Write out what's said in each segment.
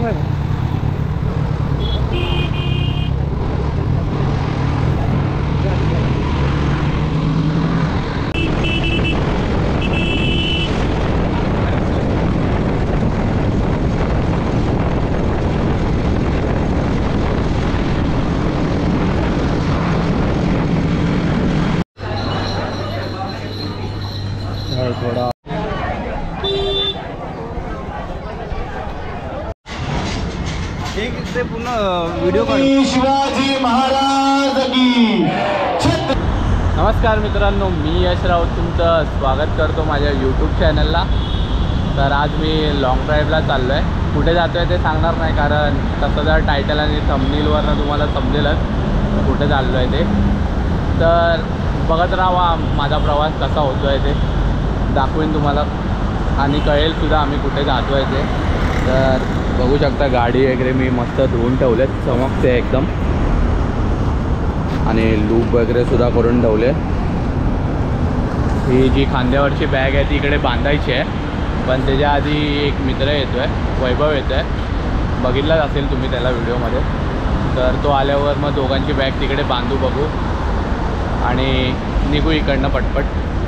नाही का? थोडा एक ते पूर्ण व्हिडिओ शिवाजी महाराज की. नमस्कार मित्रांनो, मी यश राऊत तुमचं स्वागत करतो माझ्या यूट्यूब चॅनलला. तर आज मी लॉंग ड्राईव्हला चाललो आहे. कुठे जातो आहे ते सांगणार नाही, कारण तसं जर टायटल आणि थंबनेलवरनं तुम्हाला समजेलच कुठे चाललो आहे ते. तर बघत राहा माझा प्रवास कसा होतो आहे ते दाखवेन तुम्हाला, आणि कळेलसुद्धा आम्ही कुठे जातो आहे ते. तर बघू शकता गाडी वगैरे मी मस्त धुवून ठेवलेत, चमकते एकदम, आणि लूप वगैरे सुद्धा करून ठेवले. ही जी खांद्यावरची बॅग आहे ती इकडे बांधायची आहे, पण त्याच्या आधी एक मित्र येतो आहे, वैभव येतो आहे, बघितलाच असेल तुम्ही त्याला व्हिडिओमध्ये. तर तो आल्यावर मग दोघांची बॅग तिकडे बांधू बघू आणि निघू इकडनं पटपट.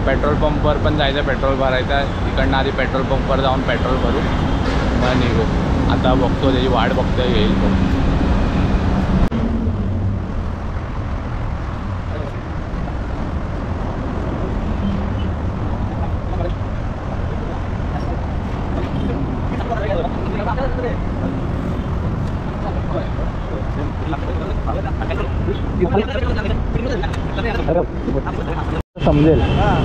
पेट्रोल पंपवर पण जायचं, पेट्रोल भरायचं आहे. इकडनं आधी पेट्रोल पंपवर जाऊन पेट्रोल भरू, मग निघू. आता बघतो, त्याची वाट बघतो, येईल तो. समजेल. हां,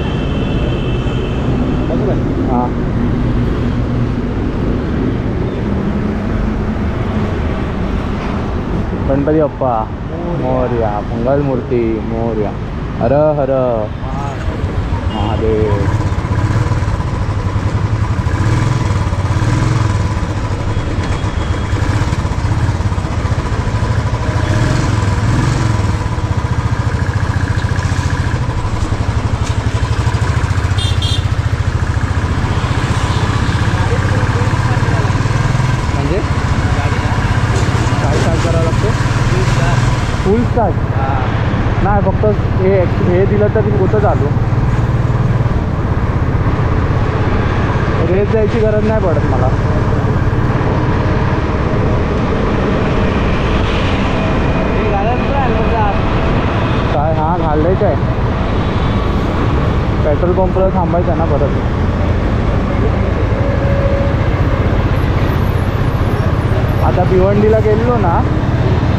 गणपती बाप्पा मोरया, मंगलमूर्ती मोरया, हर हर महादेव. फुल स्टार्ट नाही, फक्त हे दिलं तर होतं चालू. रेस जायची गरज नाही पडत मला. काय हां घालायचं आहे, पेट्रोल पंपला थांबायचं ना परत. आता भिवंडीला गेलेलो ना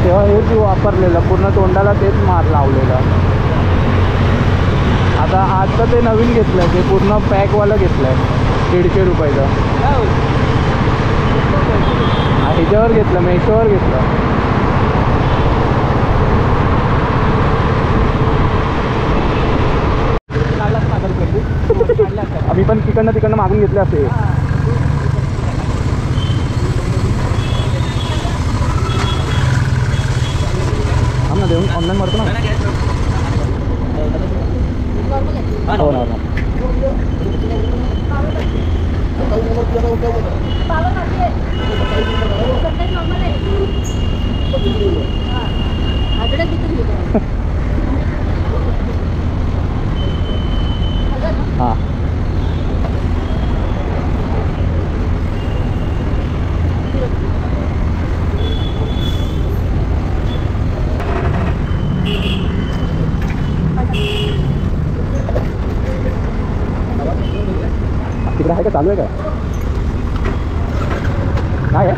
तेव्हा हेच वापरलेलं, पूर्ण तोंडाला तेच मार लावलेलं. आता आजचं ते नवीन घेतलं आहे, ते पूर्ण पॅकवालं घेतलं आहे, 150 रुपयाचं. ह्याच्यावर घेतलं, मेशोवर घेतलं. आम्ही पण तिकडनं मागून घेतले असते. देऊन ऑनलाईन मारतो ना. हो ना. हां तिकडे आहे का, चालू आहे का? नाही आहे.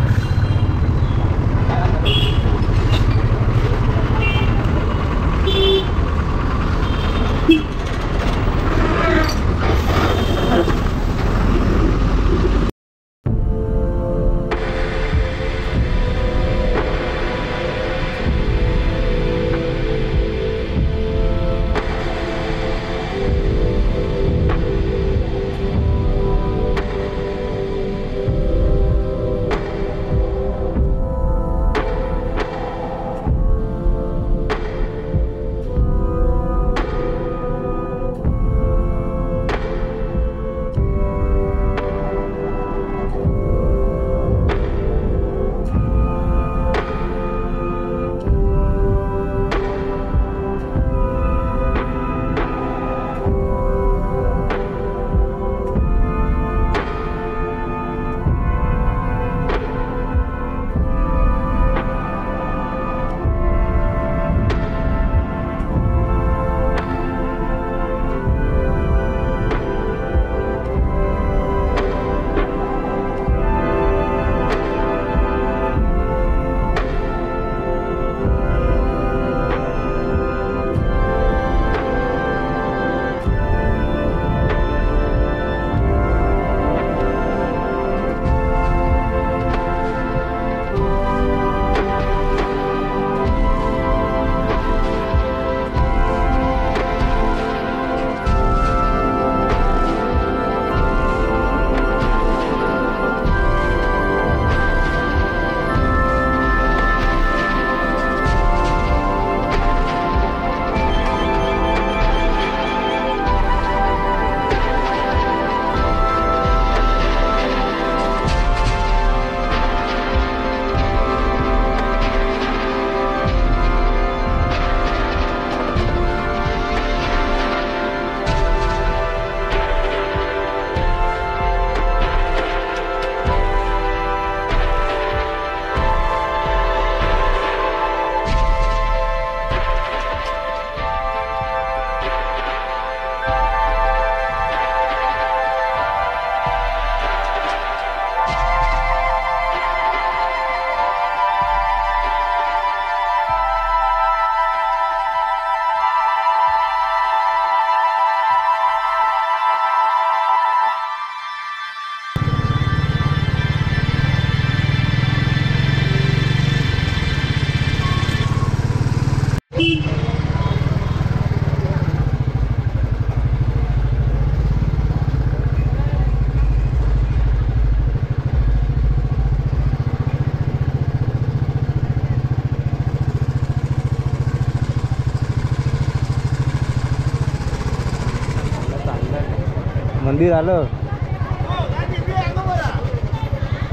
मंदिर आलं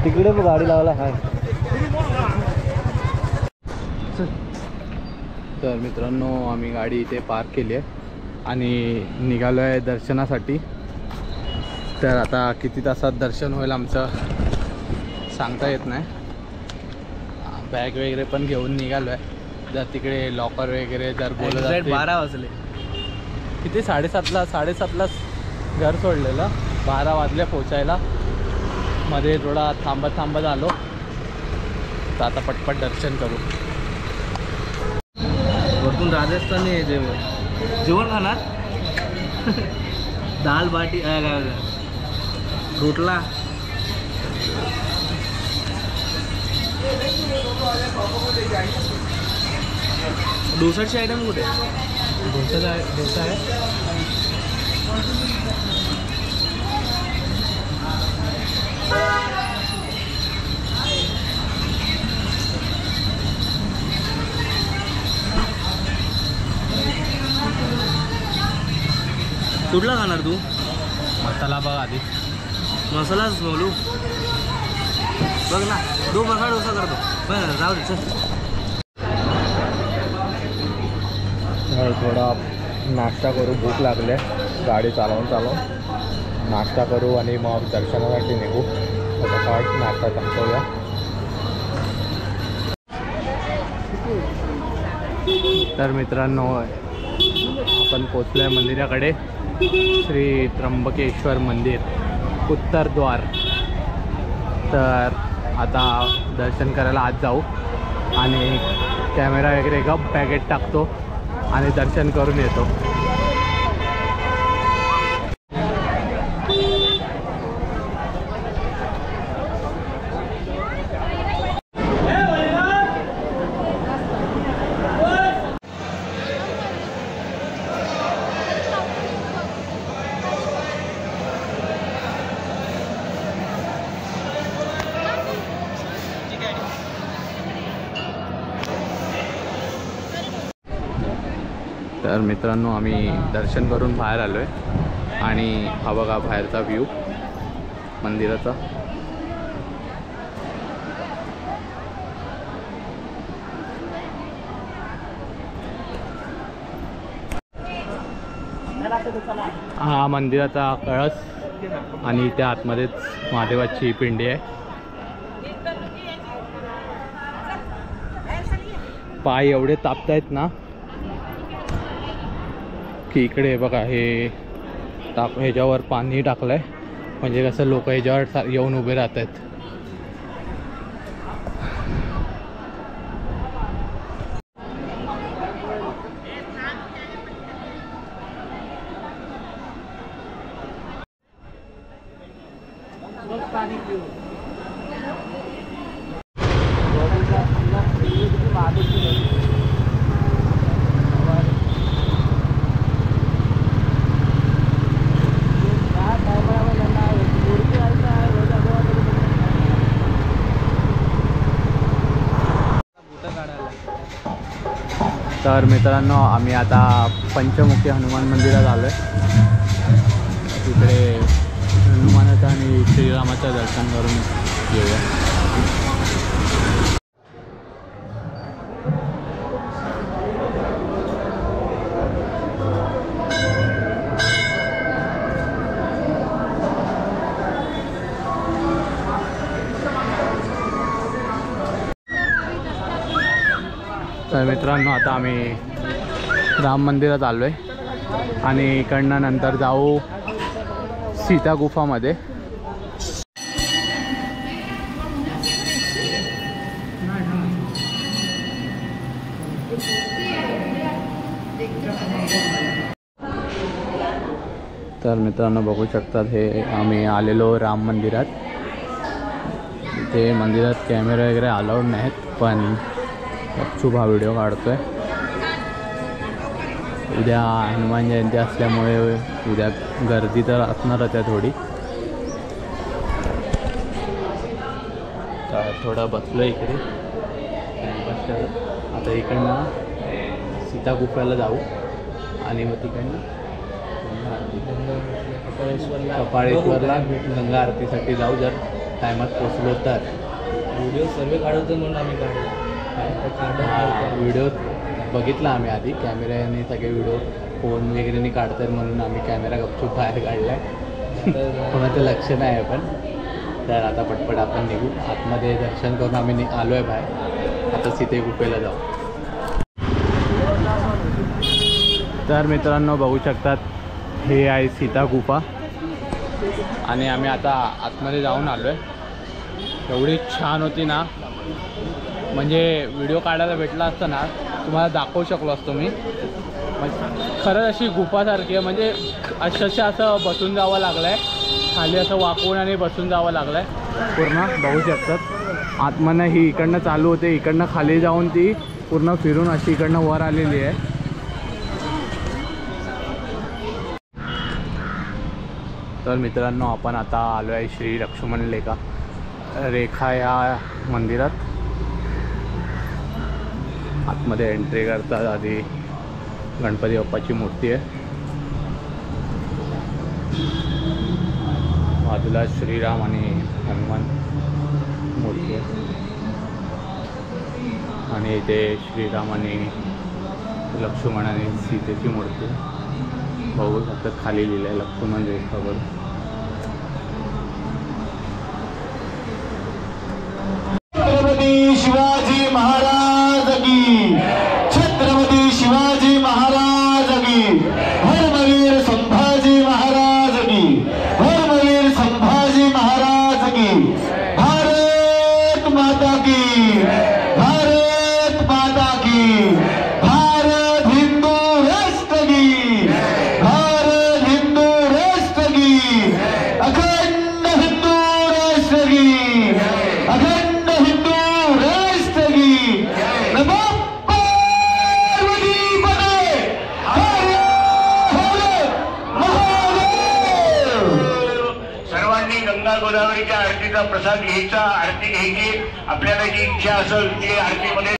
तिकडे पण गाडी लावायला हाय. तर मित्रांनो आम्ही गाडी इथे पार्क केली आहे आणि निघालो आहे दर्शनासाठी. तर आता किती तासात दर्शन होईल आमचं सांगता येत नाही. बॅग वगैरे पण घेऊन निघालो आहे. जर तिकडे लॉकर वगैरे जर बोलत असतील 12 वाजले. किती 7:30लाच घर सोडलेलं. 12 वाजले पोचायला. मध्ये थोडा थांबत आलो. तर आता पटपट दर्शन करू. वरतून राजस्थानी आहे जेवण खाणार. दाल बाटी रोटला. डोसाची आयटम कुठे? डोसा आहे. कुठला खाणार तू? मसाला बघ आधी. मसालाच बोलू बघ ना. दो मसाला डोसा करतो. बरं जाऊ दे चल. थोडा नाश्ता करू. भूक लागले. गाडी चालवून नाश्ता करू आणि मग दर्शनासाठी निघू. फटाफट नाश्ता संपवूया. तर मित्रांनो आपण पोचलो आहे मंदिराकडे. श्री त्र्यंबकेश्वर मंदिर उत्तरद्वार. तर आता दर्शन करायला आत जाऊ आणि कॅमेरा वगैरे गप बॅगेत टाकतो आणि दर्शन करून येतो. तर मित्रांनो आम्ही दर्शन करून बाहेर आलो आहे आणि हा बघा बाहेरचा व्ह्यू मंदिराचा. हा मंदिराचा कळस आणि त्या आतमध्येच महादेवाची पिंडी आहे. पाय एवढे तापतायत ना की इकडे बघा हे ह्याच्यावर पाणी टाकलं आहे. म्हणजे कसं लोक ह्याच्यावर येऊन उभे राहत आहेत. तर मित्रांनो आम्ही आता पंचमुखी हनुमान मंदिरात आलो आहे. तिकडे हनुमानाचं आणि श्रीरामाचं दर्शन करून घेऊया. तर मित्रांनो आता आम्ही राम मंदिरात आलो आहे आणि इकडनं नंतर जाऊ सीता गुफामध्ये. तर मित्रांनो बघू शकतात हे आम्ही आलेलो राम मंदिरात. इथे मंदिरात कॅमेरा वगैरे अलाउड नाहीत पण गपचूप हा व्हिडिओ काढतोय. उद्या हनुमान जयंती असल्यामुळे उद्या गर्दी तर असणारच आहे थोडी. तर थोडं बसलो इकडे आता इकडनं सीता गुफाला जाऊ आणि मग तिकडनं कपाळेश्वरला गंगा आरतीसाठी जाऊ जर टायमात पोचलो तर. व्हिडिओ सर्व काढतो म्हणून आम्ही व्हिडिओ बघितला आम्ही आधी, कॅमेऱ्याने सगळे व्हिडिओ फोन वगैरेने काढतात म्हणून आम्ही कॅमेरा गपचूप बाहेर काढला आहे. कोणाचं लक्ष नाही आहे पण. तर आता पटपट आपण निघू आतमध्ये. दर्शन करून आम्ही आलो आहे बाहेर. आता सीते गुफेला जाऊ. तर मित्रांनो बघू शकतात हे आहे सीता गुफा आणि आम्ही आता आतमध्ये जाऊन आलो आहे. एवढी छान होती ना, म्हणजे व्हिडिओ काढायला भेटला असता ना तुम्हाला दाखवू शकलो असतो मी. खरंच अशी गुफासारखी आहे, म्हणजे अक्षरशः असं बसून जावं लागलं आहे, खाली असं वाकून आणि बसून जावं लागलं आहे पूर्ण. बघू शकतात आतमध्ये ही इकडनं चालू होते, इकडनं खाली जाऊन ती पूर्ण फिरून अशी इकडनं वर आलेली आहे. तर मित्रांनो आपण आता आलो आहे श्री लक्ष्मण रेखा या मंदिरात. आतमध्ये एंट्री करतात आधी गणपती बाप्पाची मूर्ती आहे, बाजूला श्रीराम आणि हनुमान मूर्ती आहे आणि इथे श्रीराम आणि लक्ष्मण आणि सीतेची मूर्ती आहे. बघू शकतात खाली लिहिलं आहे लक्ष्मण रेखावर. छत्रपती शिवाजी महाराज की, छत्रपती शिवाजी महाराज की, धर्मवीर संभाजी महाराज की, धर्मवीर संभाजी महाराज की. भारत माता की, भारत माता की, भारत हिंदू राष्ट्र की, भारत हिंदू राष्ट्र की, अखंड हिंदू राष्ट्र की, अखंड हिंदू राष्ट्र की. नमो पार्वती पते, हर हर महादेव. सर्वांनी गंगा गोदावरीच्या आरतीचा प्रसाद घ्यायचा, आरती घ्यायची. आपल्याला जी इच्छा असेल ती आरतीमध्ये.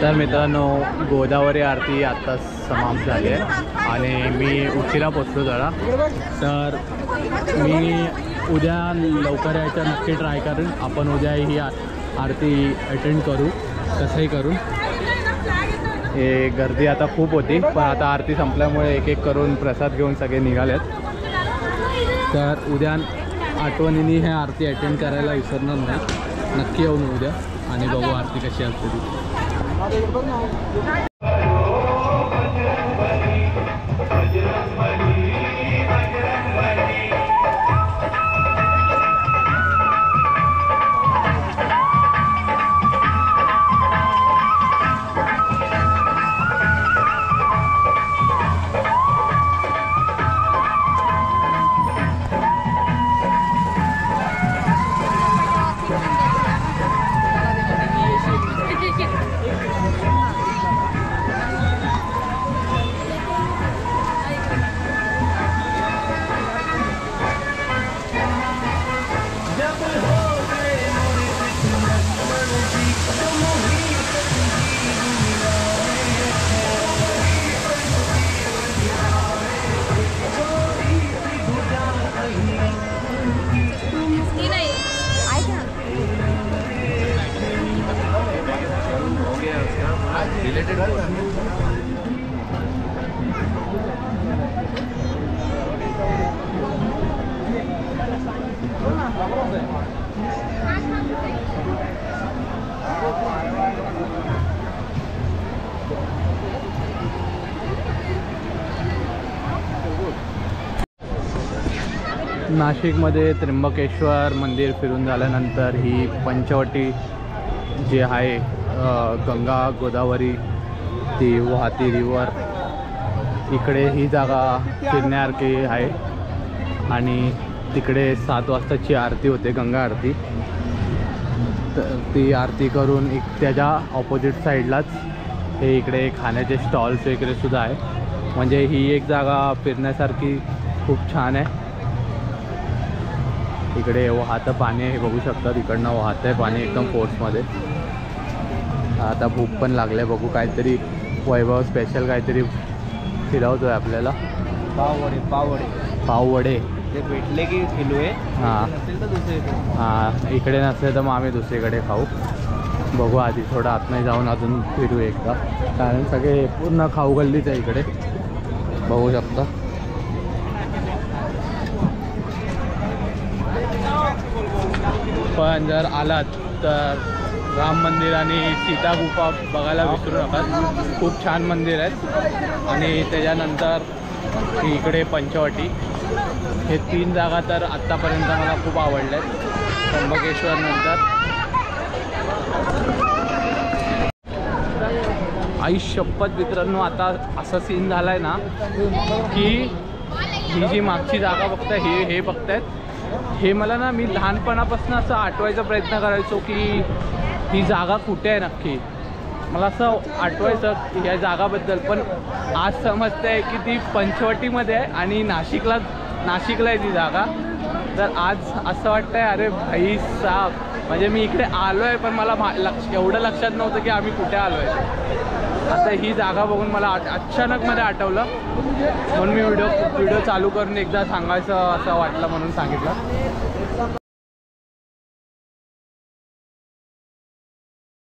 तर मित्रांनो गोदावरी आरती आत्ता समाप्त झाली आहे आणि मी उशिरा पोचलो जरा. तर मी उद्या लवकर यायचं नक्की ट्राय करेन. आपण उद्या ही आरती अटेंड करू कसंही करून. हे गर्दी आता खूप होती पण आता आरती संपल्यामुळे एक एक करून प्रसाद घेऊन सगळे निघालेत. तर उद्या आठवणीने हे आरती अटेंड करायला विसरणार नाही. नक्की येऊन उद्या आणि बघू आरती कशी असते ती. नाशिकमध्ये त्र्यंबकेश्वर मंदिर फिरून झाल्यानंतर ही पंचवटी जी आहे गंगा गोदावरी ती वाहती रिवर, इकडे ही जागा फिरण्यासारखी आहे. आणि तिकडे 7 वाजताची आरती होते, गंगा आरती. तर ती आरती करून त्याच्या ऑपोजिट साईडलाच हे इकडे खाण्याचे स्टॉल्स वगैरे सुद्धा आहे. म्हणजे ही एक जागा फिरण्यासारखी खूप छान आहे. इकडे वाहतं पाणी हे बघू शकता, इकडनं वाहतं आहे पाणी एकदम फोर्समध्ये. आता भूक पण लागले, बघू काहीतरी वैभव स्पेशल काहीतरी फिरवतो आहे आपल्याला. पाववडे ते भेटले की किलो आहे हां नसेल तर दुसरे हां इकडे नसले तर मग आम्ही दुसरीकडे खाऊ. बघू आधी थोडं आतमध्ये जाऊन अजून फिरू एकदा, कारण सगळे पूर्ण खाऊ गल्लीच आहे इकडे, बघू शकता. पण जर आलात तर राम मंदिर आणि सीता गुफा बघायला विसरू नका. खूप छान मंदिर आहेत. आणि त्याच्यानंतर इकडे पंचवटी, हे 3 जागा तर आत्तापर्यंत मला खूप आवडल्या आहेत. त्र्यंबकेश्वर नंतर आई शपथ मित्रांनो, आता असा सीन झाला आहे ना की ही जी मागची जागा बघताय, हे बघतायत, हे मला ना, मी लहानपणापासून असं आठवायचा प्रयत्न करायचो की ही जागा कुठे आहे नक्की. मला असं आठवायचं की या जागाबद्दल, पण आज समजतं आहे की ती पंचवटीमध्ये आहे आणि नाशिकला आहे ती जागा. तर आज असं वाटतं आहे अरे भाई साहब, म्हणजे मी इकडे आलो आहे पण मला एवढं लक्षात नव्हतं की आम्ही कुठे आलो आहे. आता ही जागा बघून मला अचानक मध्ये आठवलं, म्हणून मी व्हिडिओ चालू करून एकदा सांगायचं असं वाटलं म्हणून सांगितलं.